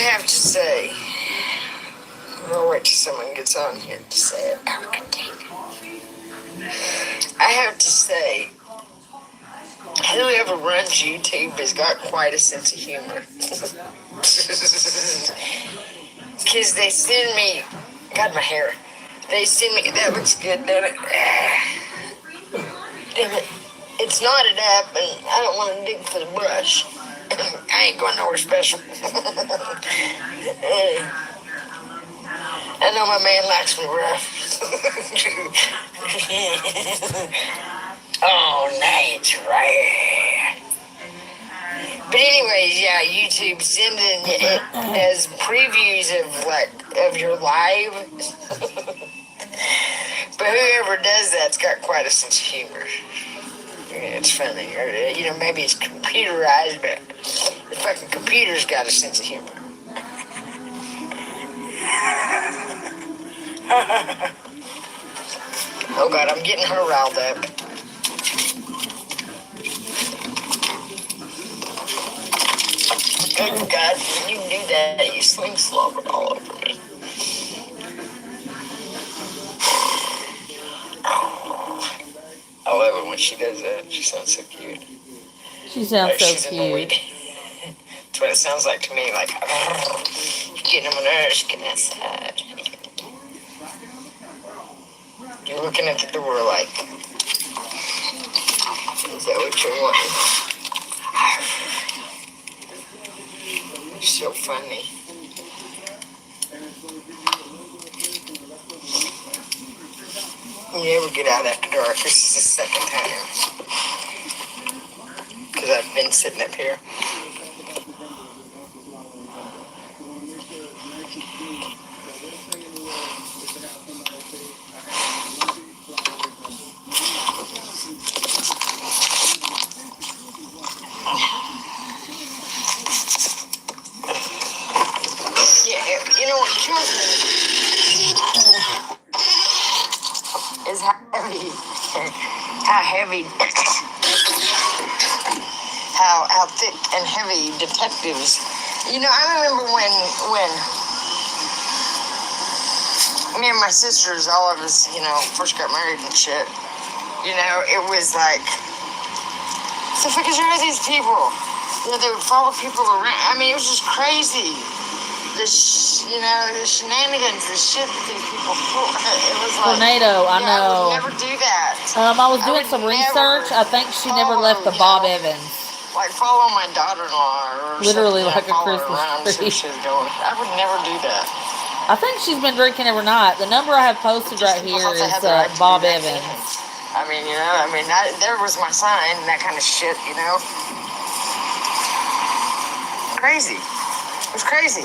have to say, I'll wait till someone gets on here to say it. I have to say, whoever runs YouTube has got quite a sense of humor. Because they send me, God, my hair. They send me, that looks good, doesn't it? Damn it. It's knotted up, and I don't want to dig for the brush. I ain't going nowhere special. I know my man likes me rough. Oh, that's right. But anyways, yeah, YouTube sending it as previews of your live. But whoever does that's got quite a sense of humor. Yeah, it's funny. Or, maybe it's computerized, but the fucking computer's got a sense of humor. Oh God, I'm getting her riled up. Good God, when you do that, you sling slobbered all over me. I love it when she does that. She sounds so cute. She sounds so she's annoyed. cute. That's what it sounds like to me. Like, getting on my nerves, getting outside. You're looking at the door like, is that what you're wanting? You're so funny. You never get out after dark. This is the second time. Because I've been sitting up here. Yeah, you know what kills me is how thick and heavy detectives. I remember when me and my sisters, all of us, first got married and shit. It was like, so fuck is wrong with these people? They would follow people around. I mean, it was just crazy. The shenanigans, the shit that these people pull. It was like, Tornado, I know. I would never do that. I was doing some research. I think she never left the Bob Evans. Like follow my daughter-in-law or literally something. like a Christmas tree. I would never do that. I think she's been drinking every night. The number I have posted right here is Bob Evans. I mean, there was my sign and that kind of shit, Crazy. It was crazy.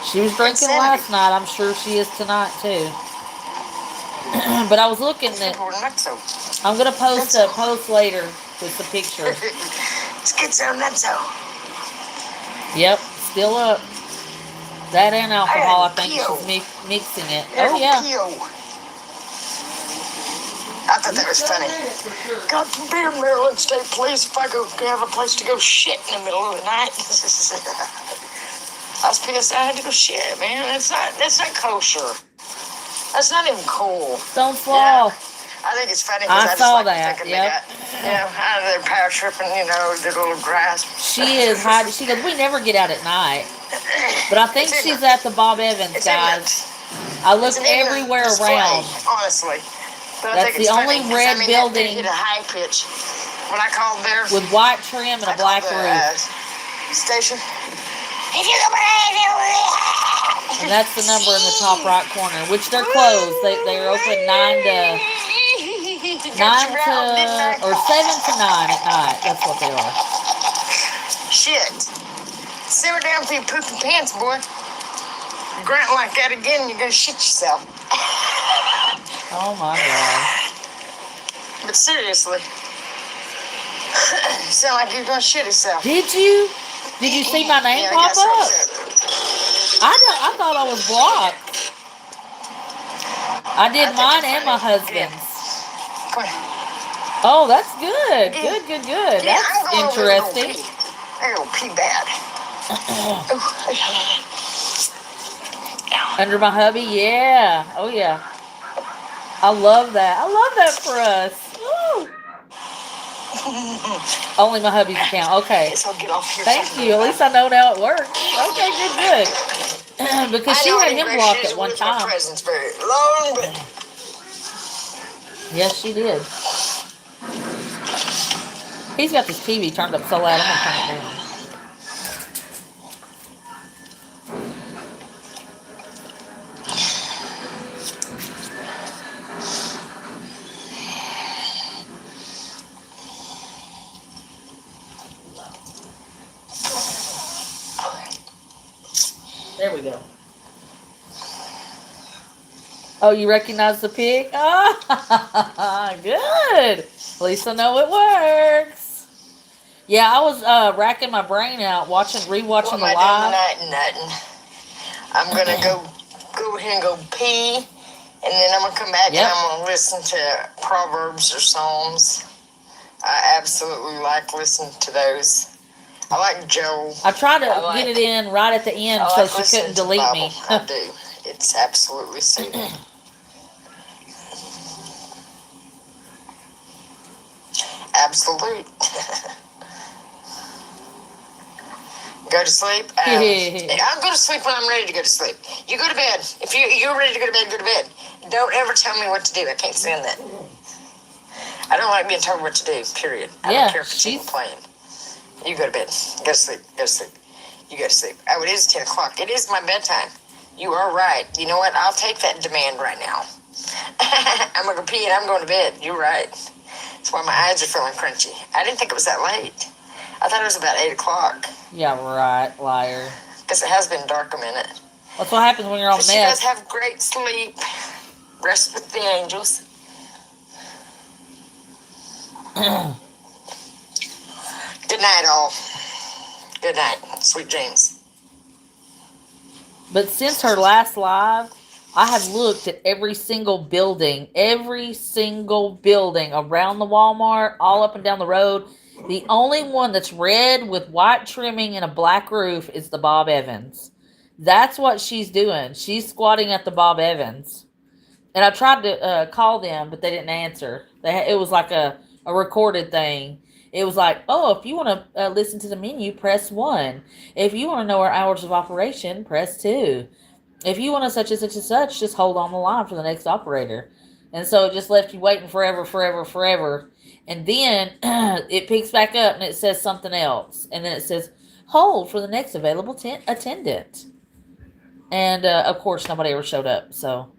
She was drinking last night. I'm sure she is tonight too. But I was looking at. I'm gonna post a post later with the picture. Schizo nutso. Yep, still up. That and alcohol. I think she's mixing it. Oh yeah. I thought that was funny. God forbid, Maryland State Police, if I have a place to go shit in the middle of the night. I was pissed. I had to go shit, man. That's not kosher. That's not even cool. Don't fall. Yeah. I think it's funny because I saw that. Yep. Out of their power tripping, their little grasp. She is hiding. She goes, we never get out at night. But I think she's at the Bob Evans, guys. I looked everywhere around. Honestly. But that's the only red building. Hit a high pitch. When I called there. With white trim and a black roof. Station. And that's the number in the top right corner, which they're closed. They're open 7 to 9 at night. That's what they are. Shit. Simmer down for your pooping pants, boy. You grunt like that again, you're gonna shit yourself. Oh my God. But seriously. You sound like you're gonna shit yourself. Did you? Did you see my name pop up? I thought I was blocked. I did mine and my husband's. Oh, that's good. Good. Yeah, That's interesting. I go pee bad. Under my hubby, yeah. Oh yeah. I love that. I love that for us. Woo. Only my hubby's account. Okay. So I'll get off here. Thank you. At least I know now it works. Okay, good. Because she had him blocked at one time. Presence very long, but yes, she did. He's got this TV turned up so loud. I'm gonna turn it down. There we go. Oh, you recognize the pig? Ah, good. At least I know it works. Yeah, I was racking my brain out rewatching the live. Nothing. I'm gonna go ahead and go pee, and then I'm gonna come back and I'm gonna listen to Proverbs or Psalms. I absolutely like listening to those. I like Joe. I tried to get it in right at the end so she couldn't delete me. I do. It's absolutely soothing. Absolute. Go to sleep. I'm going to sleep when I'm ready to go to sleep. You go to bed. If you're ready to go to bed, go to bed. Don't ever tell me what to do. I can't stand that. I don't like being told what to do, period. I don't care if it's even playing. You go to bed. Go to sleep. Go to sleep. You go to sleep. Oh, it is 10 o'clock. It is my bedtime. You are right. You know what? I'll take that demand right now. I'm going to pee and I'm going to bed. You're right. That's why my eyes are feeling crunchy. I didn't think it was that late. I thought it was about 8 o'clock. Yeah, right, liar. Because it has been dark a minute. That's what happens when you're on meth. She does have great sleep. Rest with the angels. Good night, all. Good night. Sweet dreams. But since her last live, I have looked at every single building around the Walmart, all up and down the road. The only one that's red with white trimming and a black roof is the Bob Evans. That's what she's doing. She's squatting at the Bob Evans. And I tried to call them, but they didn't answer. It was like a recorded thing. It was like, oh, if you want to listen to the menu, press 1. If you want to know our hours of operation, press 2. If you want to such and such and such, just hold on the line for the next operator. And so it just left you waiting forever. And then it picks back up and it says something else. And then it says, hold for the next available attendant. And, of course, nobody ever showed up. So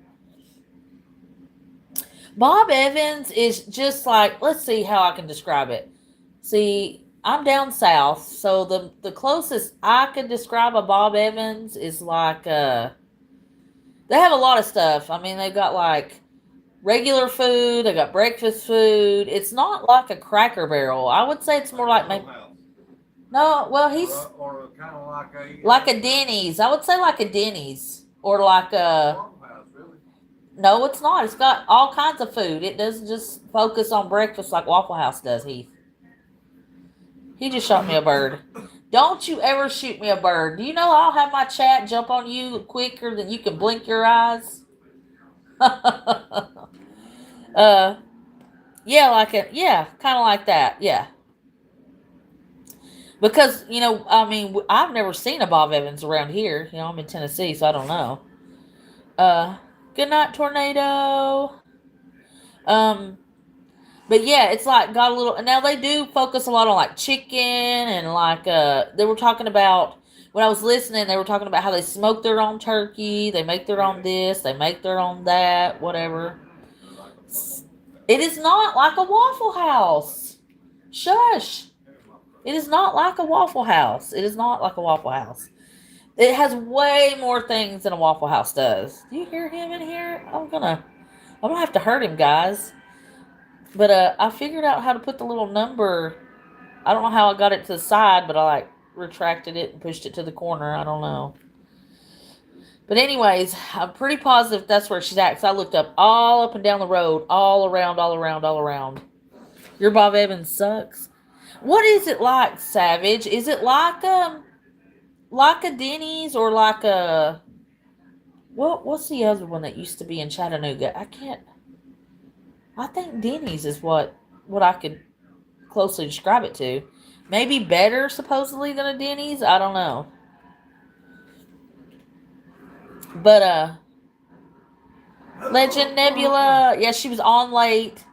Bob Evans is just like, let's see how I can describe it. See, I'm down south, so the closest I could describe a Bob Evans is like, they have a lot of stuff. I mean, they've got like regular food, they got breakfast food. It's not like a Cracker Barrel. I would say it's more like maybe, no, well, he's or kind of like a Denny's. I would say like a Denny's or like a. No, it's not. It's got all kinds of food. It doesn't just focus on breakfast like Waffle House does, Heath. He just shot me a bird. Don't you ever shoot me a bird. Do you know I'll have my chat jump on you quicker than you can blink your eyes? Yeah, kind of like that. Yeah. Because, I mean, I've never seen a Bob Evans around here. I'm in Tennessee, so I don't know. Good night, tornado. But yeah, it's like got a little. Now they do focus a lot on like chicken and like they were talking about when I was listening. They were talking about how they smoke their own turkey, they make their own this, they make their own that, whatever. It is not like a Waffle House. Shush. It is not like a Waffle House. It is not like a Waffle House. It has way more things than a Waffle House does. Do you hear him in here? I'm gonna have to hurt him, guys. But I figured out how to put the little number. I don't know how I got it to the side, but I like retracted it and pushed it to the corner. I don't know. But anyways, I'm pretty positive that's where she's at. Because I looked all up and down the road, all around. Your Bob Evans sucks. What is it like, Savage? Is it like like a Denny's or like a what's the other one that used to be in Chattanooga? I can't. I think Denny's is what I could closely describe it to. Maybe better supposedly than a Denny's. I don't know. But Legend Nebula, yeah, she was on late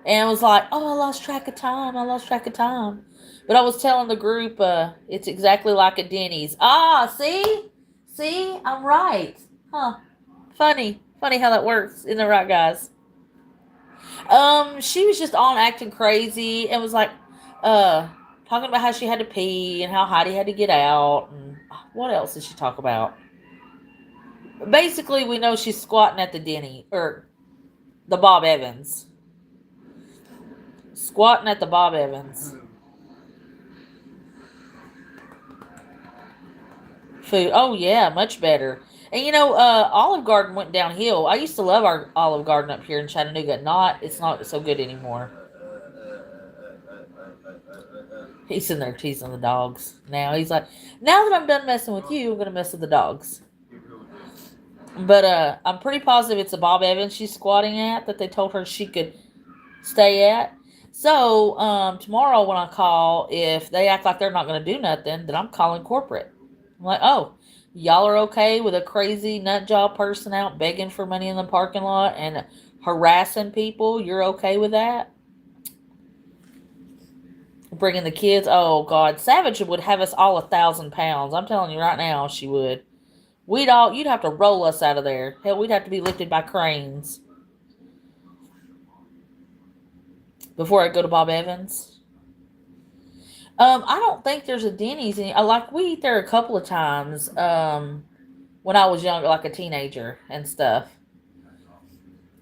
and was like, "Oh, I lost track of time. I lost track of time." But I was telling the group, it's exactly like a Denny's. Ah, see, I'm right, huh? Funny how that works. Isn't it right, guys? She was just on acting crazy and was like, uh, talking about how she had to pee and how Heidi had to get out and what else did she talk about? Basically, we know she's squatting at the Denny or the Bob Evans. Squatting at the Bob Evans. Food. Oh yeah, much better. And Olive Garden went downhill. I used to love our Olive Garden up here in Chattanooga. It's not so good anymore. He's in there teasing the dogs. Now he's like, now that I'm done messing with you, I'm gonna mess with the dogs. But I'm pretty positive it's a Bob Evans she's squatting at that they told her she could stay at. So tomorrow when I call, if they act like they're not going to do nothing, then I'm calling corporate. I'm like, oh, y'all are okay with a crazy nut job person out begging for money in the parking lot and harassing people? You're okay with that? Bringing the kids? Oh God, Savage would have us all 1,000 pounds. I'm telling you right now, she would. You'd have to roll us out of there. Hell, we'd have to be lifted by cranes before I go to Bob Evans. I don't think there's a Denny's. Like we eat there a couple of times. When I was younger, like a teenager and stuff.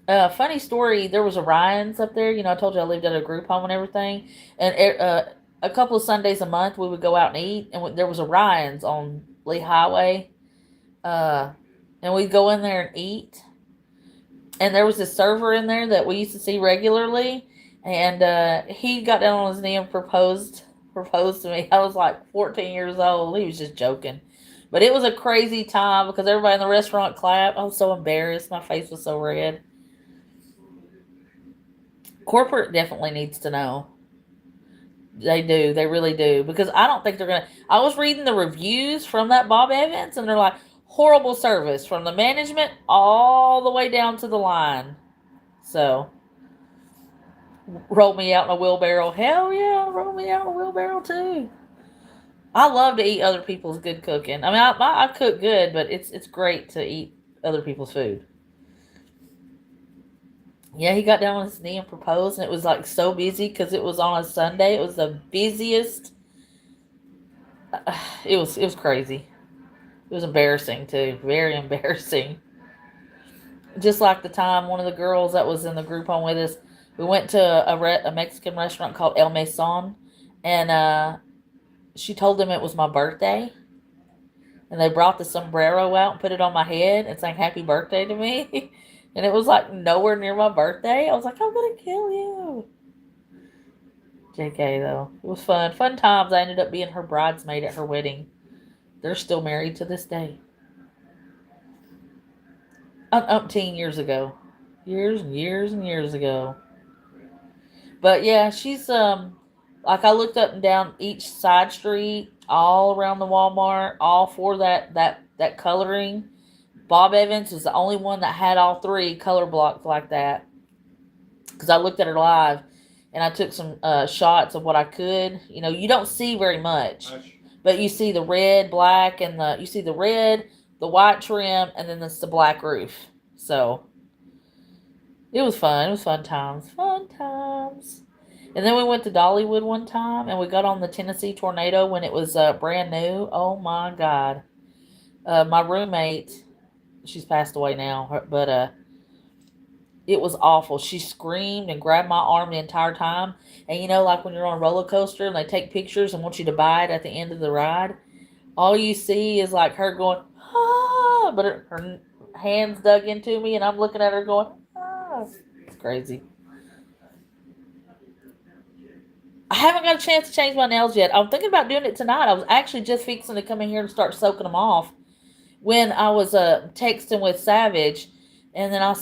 Funny story. There was a Ryan's up there. I told you I lived at a group home and everything. And a couple of Sundays a month, we would go out and eat. And there was a Ryan's on Lee Highway. And we'd go in there and eat. And there was this server in there that we used to see regularly. And he got down on his knee and proposed to me. I was like 14 years old. He was just joking. But it was a crazy time because everybody in the restaurant clapped. I was so embarrassed. My face was so red. Corporate definitely needs to know. They do. They really do. Because I don't think they're going to. I was reading the reviews from that Bob Evans, and they're like, horrible service from the management all the way down to the line. So, roll me out in a wheelbarrow. Hell yeah, roll me out in a wheelbarrow too. I love to eat other people's good cooking. I mean, I cook good, but it's great to eat other people's food. Yeah, he got down on his knee and proposed, and it was like so busy because it was on a Sunday. It was the busiest. It was crazy. It was embarrassing too, very embarrassing. Just like the time one of the girls that was in the group home with us, we went to a Mexican restaurant called El Meson, and she told them it was my birthday, and they brought the sombrero out and put it on my head and sang happy birthday to me. And it was like nowhere near my birthday. I was like, I'm gonna kill you. JK though. It was fun. Fun times. I ended up being her bridesmaid at her wedding. They're still married to this day. Umpteen years ago. Years and years and years ago. But yeah, she's like I looked up and down each side street, all around the Walmart, all for that coloring. Bob Evans was the only one that had all three color blocked like that. Because I looked at her live, and I took some shots of what I could. You don't see very much, but you see the red, black, and you see the red, the white trim, and then it's the black roof. So it was fun. It was fun times. Fun times. And then we went to Dollywood one time, and we got on the Tennessee Tornado when it was brand new. Oh my God. My roommate, she's passed away now, but it was awful. She screamed and grabbed my arm the entire time. And like when you're on a roller coaster and they take pictures and want you to buy it at the end of the ride, all you see is like her going, ah, but her hands dug into me, and I'm looking at her going, ah. It's crazy. I haven't got a chance to change my nails yet. I'm thinking about doing it tonight. I was actually just fixing to come in here and start soaking them off when I was texting with Savage, and then I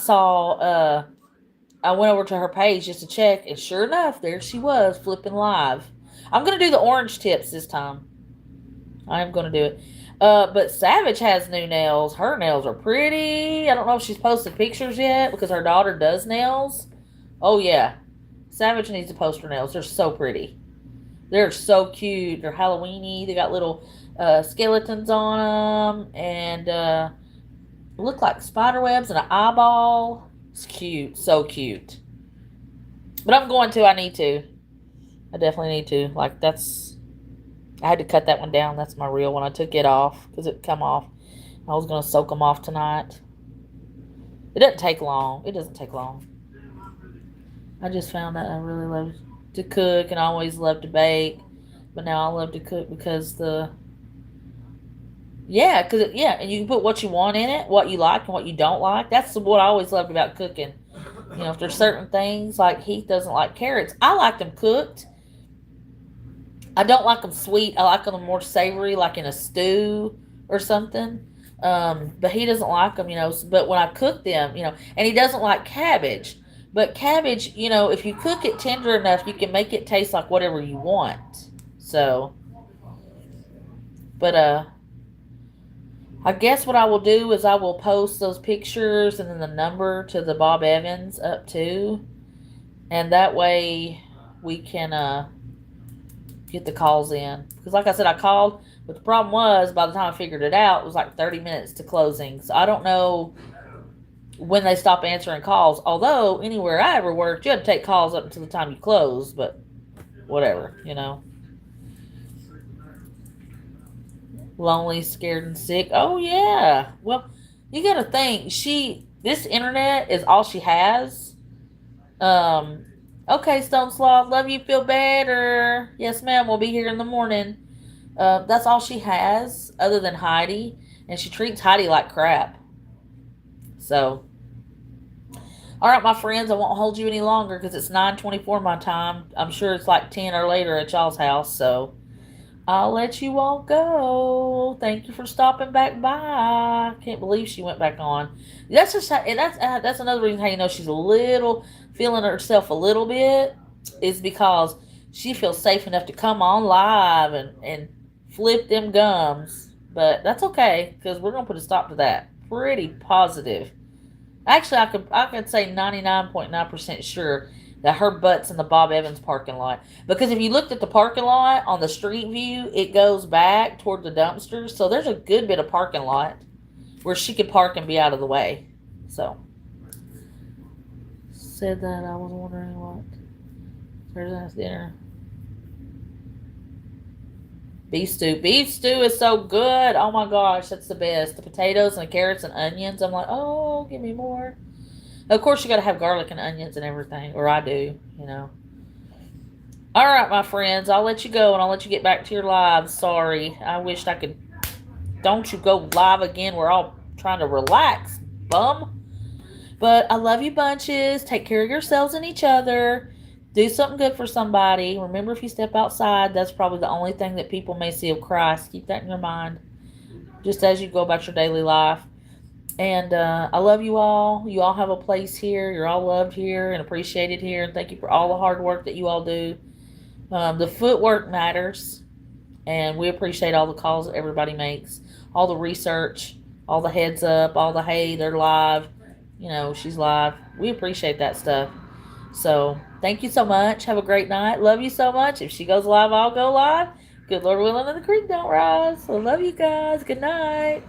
went over to her page just to check, and sure enough, there she was flipping live. I'm gonna do the orange tips this time. I am gonna do it. But Savage has new nails. Her nails are pretty. I don't know if she's posted pictures yet because her daughter does nails. Oh yeah, Savage needs to post her nails. They're so pretty. They're so cute. They're Halloweeny. They got little skeletons on them and look like spider webs and an eyeball. It's cute. So cute. But I'm going to. I need to. I definitely need to. Like, that's. I had to cut that one down. That's my real one. I took it off because it come off. I was going to soak them off tonight. It doesn't take long. It doesn't take long. I just found that I really love to cook and I always love to bake. But now I love to cook because and you can put what you want in it, what you like and what you don't like. That's what I always loved about cooking. You know, if there's certain things, like Heath doesn't like carrots. I like them cooked. I don't like them sweet. I like them more savory, like in a stew or something. But he doesn't like them, you know. But when I cook them, you know, and he doesn't like cabbage. But cabbage, you know, if you cook it tender enough, you can make it taste like whatever you want. So, but I guess what I will do is I will post those pictures and then the number to the Bob Evans up too, and that way we can get the calls in. Because like I said, I called, but the problem was by the time I figured it out, it was like 30 minutes to closing. So I don't know when they stop answering calls. Although anywhere I ever worked, you had to take calls up until the time you closed. But whatever, you know. Lonely, scared, and sick. Oh yeah. Well, you got to think this internet is all she has. Okay, Stone Sloth, love you. Feel better. Yes, ma'am. We'll be here in the morning. That's all she has, other than Heidi, and she treats Heidi like crap. So, all right, my friends, I won't hold you any longer because it's 9:24 my time. I'm sure it's like 10 or later at y'all's house. So, I'll let you all go. Thank you for stopping back by. Can't believe she went back on. That's just that's another reason how you know she's a little feeling herself a little bit is because she feels safe enough to come on live and flip them gums. But that's okay because we're gonna put a stop to that. Pretty positive. Actually, I could say 99.9% sure that her butt's in the Bob Evans parking lot. Because if you looked at the parking lot on the street view, it goes back toward the dumpsters. So there's a good bit of parking lot where she could park and be out of the way. So, said that I was wondering what Thursday's dinner. Beef stew. Beef stew is so good. Oh my gosh, that's the best. The potatoes and the carrots and onions. I'm like, oh, give me more. Of course, you got to have garlic and onions and everything, or I do, you know. All right, my friends, I'll let you go and I'll let you get back to your lives. Sorry, I wished I could. Don't you go live again? We're all trying to relax, bum. But I love you bunches. Take care of yourselves and each other. Do something good for somebody. Remember, if you step outside, that's probably the only thing that people may see of Christ. Keep that in your mind, just as you go about your daily life. And I love you all. You all have a place here. You're all loved here and appreciated here. And thank you for all the hard work that you all do. The footwork matters. And we appreciate all the calls that everybody makes. All the research. All the heads up. All the, hey, they're live. You know, she's live. We appreciate that stuff. So, thank you so much. Have a great night. Love you so much. If she goes live, I'll go live. Good Lord willing and the creek don't rise. So, love you guys. Good night.